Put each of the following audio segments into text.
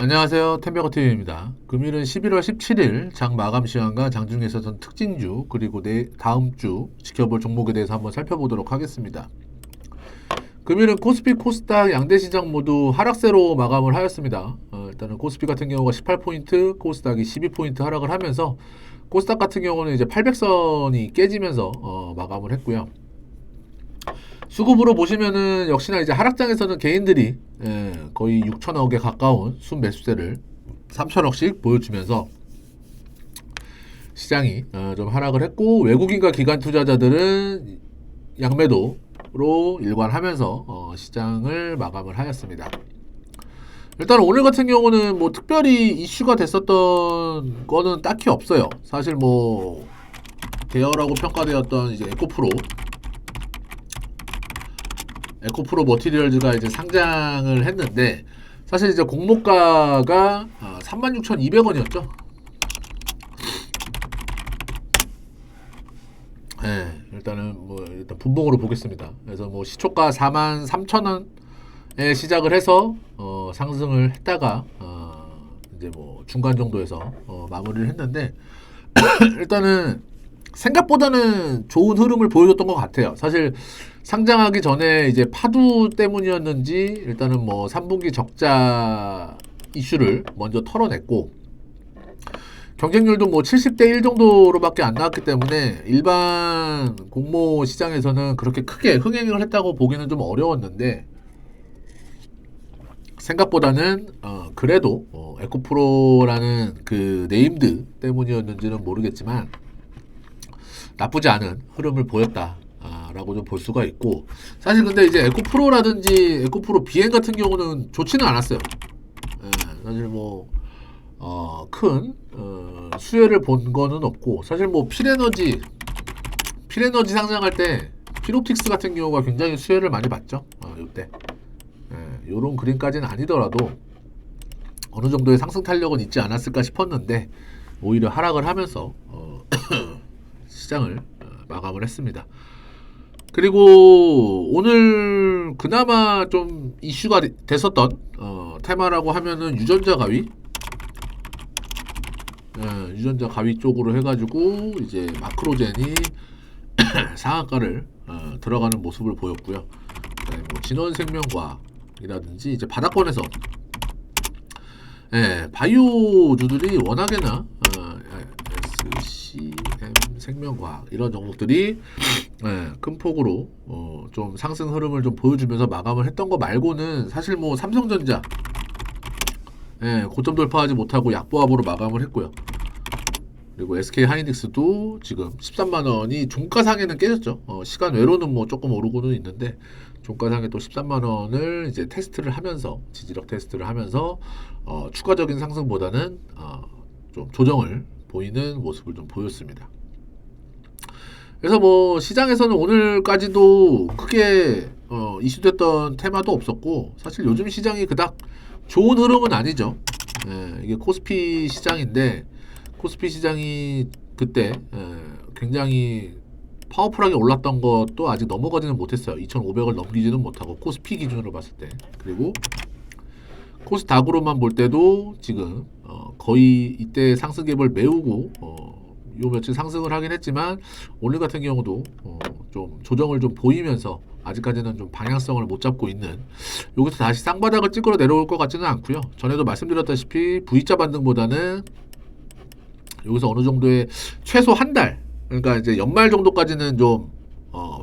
안녕하세요. 템베거TV입니다. 금일은 11월 17일 장 마감 시황과 장중에서던 특징주 그리고 다음 주 지켜볼 종목에 대해서 한번 살펴보도록 하겠습니다. 금일은 코스피, 코스닥 양대 시장 모두 하락세로 마감을 하였습니다. 일단은 코스피 같은 경우가 18포인트, 코스닥이 12포인트 하락을 하면서 코스닥 같은 경우는 이제 800선이 깨지면서 마감을 했고요. 수급으로 보시면은 역시나 이제 하락장에서는 개인들이 거의 6천억에 가까운 순매수세를 3천억씩 보여주면서 시장이 좀 하락을 했고, 외국인과 기관 투자자들은 양매도로 일관하면서 시장을 마감을 하였습니다. 일단 오늘 같은 경우는 뭐 특별히 이슈가 됐었던 거는 딱히 없어요. 사실 뭐 대여라고 평가되었던 이제 에코프로 머티리얼즈가 이제 상장을 했는데, 사실 이제 공모가가 36,200원이었죠. 네, 일단은 뭐 일단 분봉으로 보겠습니다. 그래서 뭐 시초가 43,000원에 시작을 해서 상승을 했다가 이제 뭐 중간 정도에서 마무리를 했는데 일단은 생각보다는 좋은 흐름을 보여줬던 것 같아요. 사실 상장하기 전에 이제 파도 때문이었는지 일단은 뭐 3분기 적자 이슈를 먼저 털어냈고, 경쟁률도 뭐 70대 1 정도로밖에 안 나왔기 때문에 일반 공모 시장에서는 그렇게 크게 흥행을 했다고 보기는 좀 어려웠는데, 생각보다는 그래도 에코프로라는 그 네임드 때문이었는지는 모르겠지만 나쁘지 않은 흐름을 보였다 라고 좀 볼 수가 있고, 사실 근데 이제 에코프로라든지 에코프로 비행 같은 경우는 좋지는 않았어요. 사실 뭐 큰 수혜를 본 거는 없고, 사실 뭐 필에너지 상장할 때 필옵틱스 같은 경우가 굉장히 수혜를 많이 봤죠. 요때 요런 그림까지는 아니더라도 어느 정도의 상승 탄력은 있지 않았을까 싶었는데 오히려 하락을 하면서 시장을 마감을 했습니다. 그리고 오늘 그나마 좀 이슈가 됐었던 테마라고 하면은 유전자 가위, 유전자 가위 쪽으로 해가지고 이제 마크로젠이 상한가를 들어가는 모습을 보였고요. 그다음에 뭐 진원생명과학이라든지 이제 바닥권에서 바이오주들이 워낙에나 SCM 생명과학 이런 종목들이 큰 폭으로 좀 상승 흐름을 좀 보여주면서 마감을 했던 거 말고는 사실 뭐 삼성전자 고점 돌파하지 못하고 약보합으로 마감을 했고요. 그리고 SK 하이닉스도 지금 13만 원이 종가상에는 깨졌죠. 시간 외로는 뭐 조금 오르고는 있는데 종가상에 또 13만 원을 이제 테스트를 하면서, 지지력 테스트를 하면서 추가적인 상승보다는 좀 조정을 보이는 모습을 좀 보였습니다. 그래서 뭐 시장에서는 오늘까지도 크게 이슈됐던 테마도 없었고, 사실 요즘 시장이 그닥 좋은 흐름은 아니죠. 이게 코스피 시장인데 코스피 시장이 그때 굉장히 파워풀하게 올랐던 것도 아직 넘어가지는 못했어요. 2,500을 넘기지는 못하고, 코스피 기준으로 봤을 때. 그리고 코스닥으로만 볼 때도 지금 거의 이때 상승 갭을 메우고 요 며칠 상승을 하긴 했지만 오늘 같은 경우도 좀 조정을 좀 보이면서 아직까지는 좀 방향성을 못 잡고 있는, 여기서 다시 쌍바닥을 찍으러 내려올 것 같지는 않고요. 전에도 말씀드렸다시피 V자 반등보다는 여기서 어느 정도의 최소 한 달, 그러니까 이제 연말 정도까지는 좀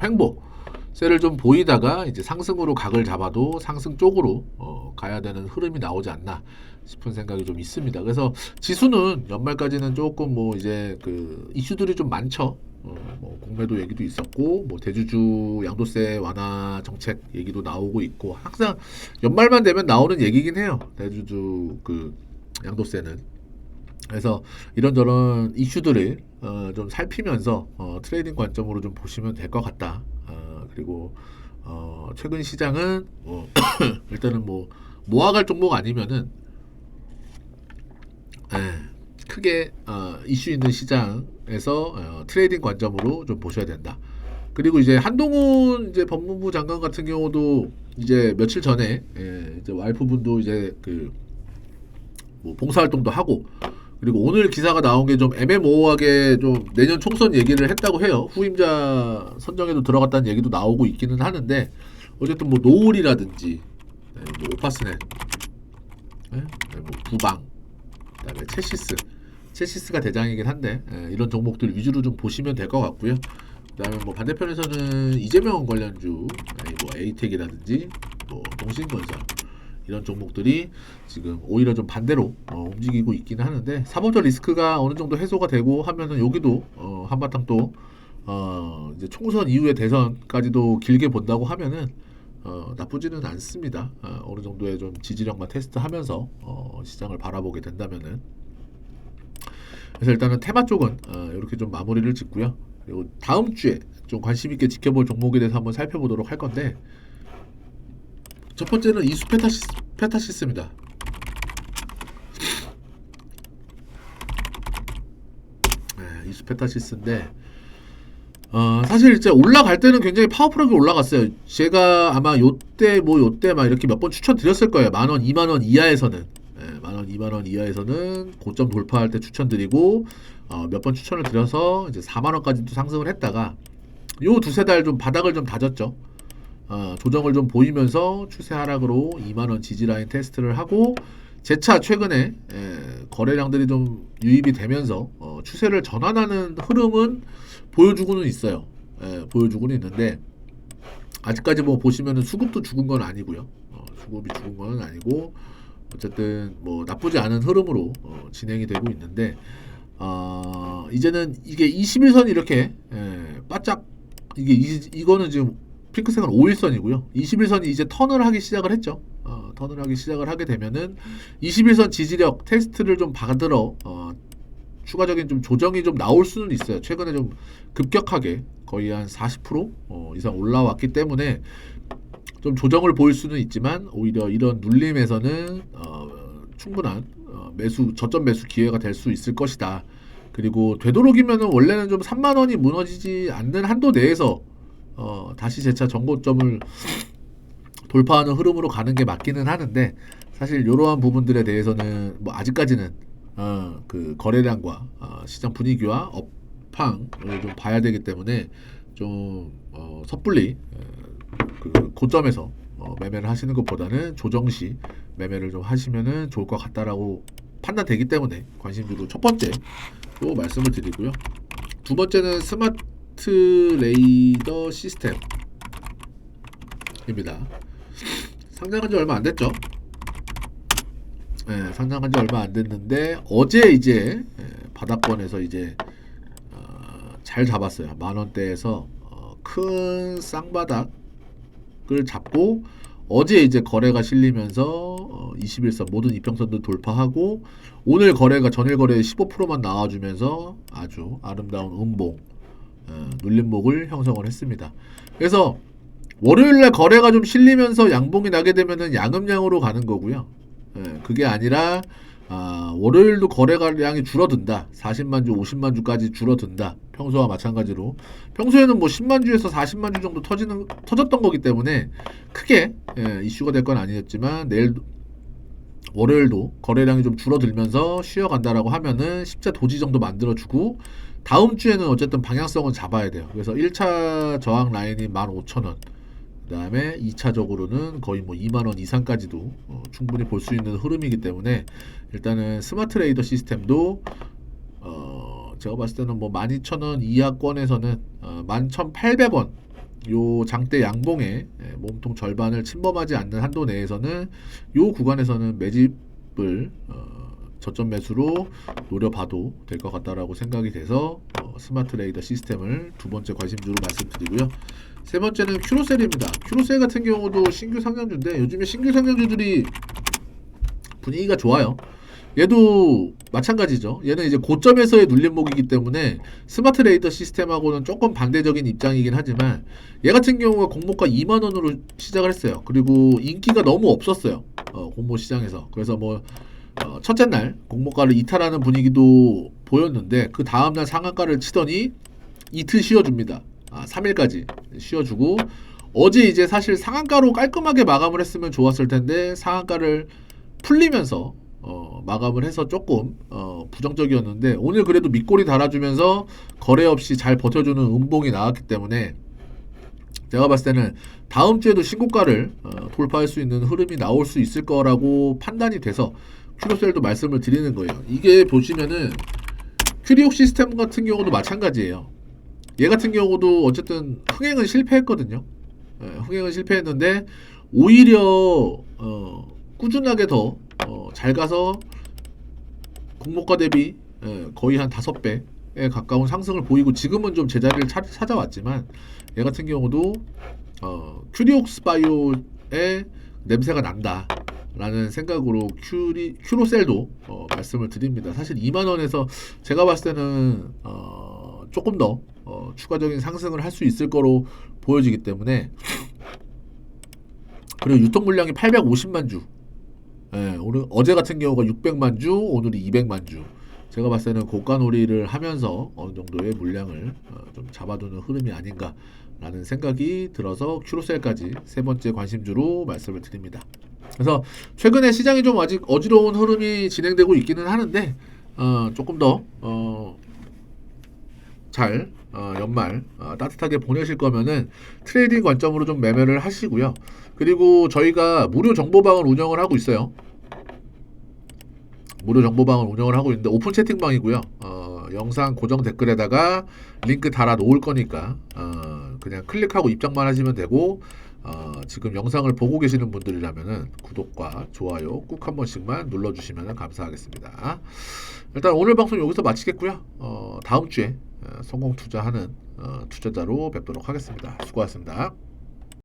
횡보세를 좀 보이다가 이제 상승으로 각을 잡아도 상승 쪽으로 가야 되는 흐름이 나오지 않나 싶은 생각이 좀 있습니다. 그래서 지수는 연말까지는 조금 뭐 이제 그 이슈들이 좀 많죠. 뭐 공매도 얘기도 있었고, 뭐 대주주 양도세 완화 정책 얘기도 나오고 있고, 항상 연말만 되면 나오는 얘기긴 해요. 대주주 그 양도세는. 그래서 이런저런 이슈들을 좀 살피면서 트레이딩 관점으로 좀 보시면 될 것 같다. 그리고 최근 시장은 일단은 뭐 모아갈 종목 아니면은 크게 이슈 있는 시장에서 트레이딩 관점으로 좀 보셔야 된다. 그리고 이제 한동훈 이제 법무부 장관 같은 경우도 이제 며칠 전에 이제 와이프분도 이제 그 뭐 봉사활동도 하고, 그리고 오늘 기사가 나온 게 좀 애매모호하게 좀 내년 총선 얘기를 했다고 해요. 후임자 선정에도 들어갔다는 얘기도 나오고 있기는 하는데, 어쨌든 뭐 노을이라든지 뭐 오파스넷, 뭐 구방, 그다음에 체시스가 대장이긴 한데, 이런 종목들 위주로 좀 보시면 될 것 같고요. 그다음에 뭐 반대편에서는 이재명 관련주, 뭐 에이텍이라든지 뭐 동신건설, 이런 종목들이 지금 오히려 좀 반대로 움직이고 있기는 하는데, 사법적 리스크가 어느 정도 해소가 되고 하면은 여기도 한바탕 또 이제 총선 이후에 대선까지도 길게 본다고 하면은 나쁘지는 않습니다. 어느 정도의 좀 지지력만 테스트하면서 시장을 바라보게 된다면은. 그래서 일단은 테마 쪽은 이렇게 좀 마무리를 짓고요. 그리고 다음 주에 좀 관심 있게 지켜볼 종목에 대해서 한번 살펴보도록 할 건데, 첫 번째는 이수 페타시스입니다. 이수 페타시스인데, 사실 이제 올라갈 때는 굉장히 파워풀하게 올라갔어요. 제가 아마 요때 막 이렇게 몇 번 추천드렸을 거예요. 10,000원, 20,000원 이하에서는, 10,000원, 20,000원 이하에서는 고점 돌파할 때 추천드리고, 몇 번 추천을 드려서 이제 40,000원까지도 상승을 했다가 요 두세 달 좀 바닥을 좀 다졌죠. 조정을 좀 보이면서 추세 하락으로 20,000원 지지라인 테스트를 하고, 재차 최근에 거래량들이 좀 유입이 되면서 추세를 전환하는 흐름은 보여주고는 있어요. 보여주고는 있는데, 아직까지 뭐 보시면은 수급도 죽은 건 아니고요. 수급이 죽은 건 아니고, 어쨌든 뭐 나쁘지 않은 흐름으로 진행이 되고 있는데, 이제는 이게 21선이 이렇게 바짝, 이거는 지금 핑크색은 5일선이고요. 21선이 이제 턴을 하기 시작을 했죠. 턴을 하기 시작을 하게 되면은 21선 지지력 테스트를 좀 받으러 추가적인 좀 조정이 좀 나올 수는 있어요. 최근에 좀 급격하게 거의 한 40% 이상 올라왔기 때문에 좀 조정을 보일 수는 있지만, 오히려 이런 눌림에서는 충분한 저점 매수 기회가 될 수 있을 것이다. 그리고 되도록이면은 원래는 좀 30,000원이 무너지지 않는 한도 내에서 다시 재차 전고점을 돌파하는 흐름으로 가는 게 맞기는 하는데, 사실 이러한 부분들에 대해서는 뭐 아직까지는 그 거래량과 시장 분위기와 업황을 좀 봐야 되기 때문에 좀 섣불리 그 고점에서 매매를 하시는 것보다는 조정시 매매를 좀 하시면은 좋을 것 같다라고 판단되기 때문에 관심주로 첫 번째 또 말씀을 드리고요. 두 번째는 스마트 레이더 시스템입니다. 상장한 지 얼마 안 됐죠? 상장한 지 얼마 안 됐는데, 어제 이제 바닥권에서 이제 잘 잡았어요. 10,000원대에서 큰 쌍바닥을 잡고, 어제 이제 거래가 실리면서 21선 모든 이평선도 돌파하고, 오늘 거래가 전일 거래에 15%만 나와주면서 아주 아름다운 음봉, 눌림목을 형성을 했습니다. 그래서 월요일날 거래가 좀 실리면서 양봉이 나게 되면은 양음양으로 가는 거고요. 그게 아니라 월요일도 거래량이 줄어든다. 40만 주, 50만 주까지 줄어든다. 평소와 마찬가지로. 평소에는 뭐 10만 주에서 40만 주 정도 터졌던 거기 때문에 크게 이슈가 될 건 아니었지만, 월요일도 거래량이 좀 줄어들면서 쉬어간다라고 하면은 십자 도지 정도 만들어주고, 다음 주에는 어쨌든 방향성은 잡아야 돼요. 그래서 1차 저항 라인이 15,000원, 그 다음에 2차적으로는 거의 뭐 20,000원 이상까지도 충분히 볼 수 있는 흐름이기 때문에, 일단은 스마트 레이더 시스템도 제가 봤을 때는 뭐 12,000원 이하권에서는 11,800원 요 장대 양봉의 몸통 절반을 침범하지 않는 한도 내에서는 요 구간에서는 매집을 저점 매수로 노려봐도 될 것 같다라고 생각이 돼서 스마트 레이더 시스템을 두 번째 관심주로 말씀드리고요. 세 번째는 큐로셀입니다. 큐로셀 같은 경우도 신규 상장주인데, 요즘에 신규 상장주들이 분위기가 좋아요. 얘도 마찬가지죠. 얘는 이제 고점에서의 눌림목이기 때문에 스마트 레이더 시스템하고는 조금 반대적인 입장이긴 하지만, 얘 같은 경우가 공모가 20,000원으로 시작을 했어요. 그리고 인기가 너무 없었어요. 공모 시장에서. 그래서 뭐 첫째 날 공모가를 이탈하는 분위기도 보였는데, 그 다음날 상한가를 치더니 이틀 쉬어줍니다. 3일까지 쉬어주고, 어제 이제 사실 상한가로 깔끔하게 마감을 했으면 좋았을 텐데, 상한가를 풀리면서 마감을 해서 조금 부정적이었는데 오늘 그래도 밑꼬리 달아주면서 거래 없이 잘 버텨주는 음봉이 나왔기 때문에 제가 봤을 때는 다음 주에도 신고가를 돌파할 수 있는 흐름이 나올 수 있을 거라고 판단이 돼서 큐로셀도 말씀을 드리는 거예요. 이게 보시면은 큐리옥 시스템 같은 경우도 마찬가지예요. 얘 같은 경우도 어쨌든 흥행은 실패했거든요. 흥행은 실패했는데 오히려 꾸준하게 더 잘 가서 공모가 대비 거의 한 5배에 가까운 상승을 보이고 지금은 좀 제자리를 찾아왔지만 얘 같은 경우도 큐리옥스 바이오의 냄새가 난다 라는 생각으로 큐로셀도 말씀을 드립니다. 사실 2만원에서 제가 봤을 때는 조금 더 추가적인 상승을 할 수 있을 거로 보여지기 때문에 그리고 유통 물량이 850만 주 오늘 어제 같은 경우가 600만 주 오늘이 200만 주 제가 봤을 때는 고가놀이를 하면서 어느 정도의 물량을 좀 잡아두는 흐름이 아닌가 라는 생각이 들어서 큐로셀까지 세 번째 관심주로 말씀을 드립니다. 그래서 최근에 시장이 좀 아직 어지러운 흐름이 진행되고 있기는 하는데 조금 더 잘 연말 따뜻하게 보내실 거면은 트레이딩 관점으로 좀 매매를 하시고요. 그리고 저희가 무료 정보방을 운영을 하고 있어요. 무료 정보방을 운영을 하고 있는데 오픈 채팅방이고요. 영상 고정 댓글에다가 링크 달아 놓을 거니까 그냥 클릭하고 입장만 하시면 되고 지금 영상을 보고 계시는 분들이라면은 구독과 좋아요 꾹 한 번씩만 눌러주시면 감사하겠습니다. 일단 오늘 방송 여기서 마치겠고요. 다음 주에 성공 투자하는 투자자로 뵙도록 하겠습니다. 수고하셨습니다.